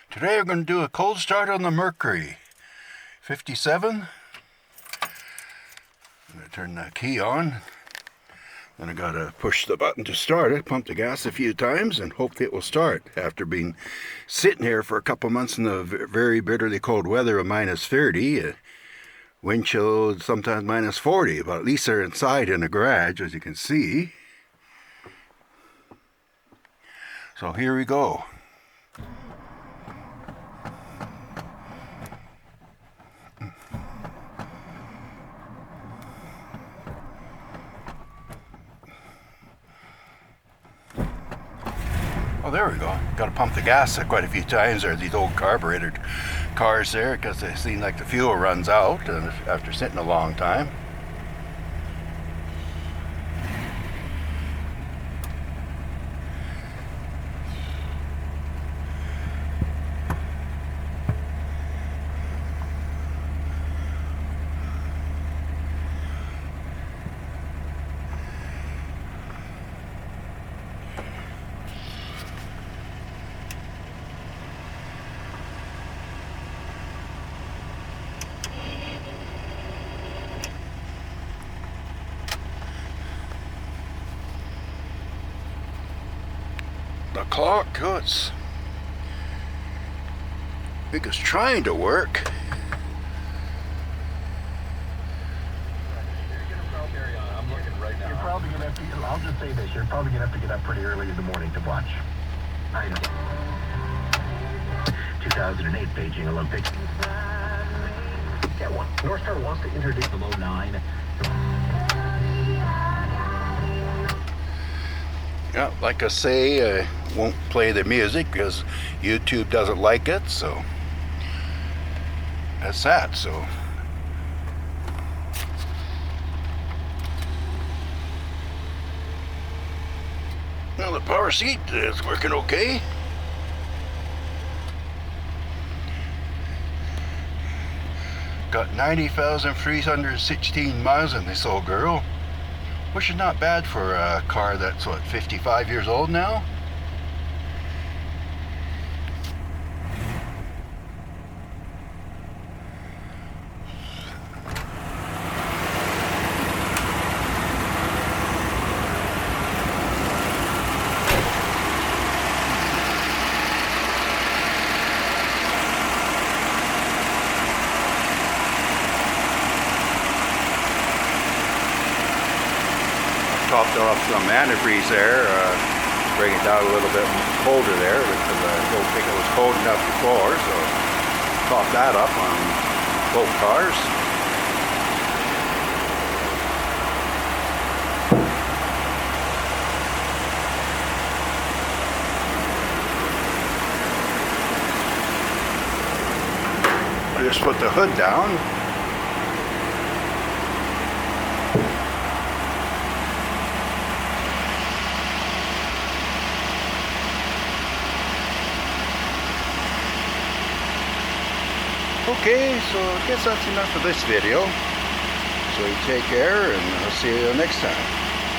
Today we're going to do a cold start on the Mercury 57. I'm going to turn that key on. Then I got to push the button to start it, pump the gas a few times, and hope it will start. After being sitting here for a couple months in the very bitterly cold weather of minus 30, wind chill sometimes minus 40, but at least they're inside in the garage, as you can see. So here we go. Oh, there we go. Got to pump the gas quite a few times. There are these old carbureted cars there because they seem like the fuel runs out after sitting a long time. The clock, oh, I think it's trying to work. I'm looking right now. You're probably gonna have to, I'll just say this, you're probably gonna have to get up pretty early in the morning to watch. I know. 2008 Beijing Olympics. Get one. North Star wants to introduce the low 9. Yeah, like I say, I won't play the music because YouTube doesn't like it, so that's that. So now the power seat is working okay. Got 90,316 miles on this old girl, which is not bad for a car that's, what, 55 years old now? Topped off some antifreeze there, bring it down a little bit colder there because I don't think it was cold enough before, so top that up on both cars. I just put the hood down. Okay, so I guess that's enough for this video. So you take care, and I'll see you next time.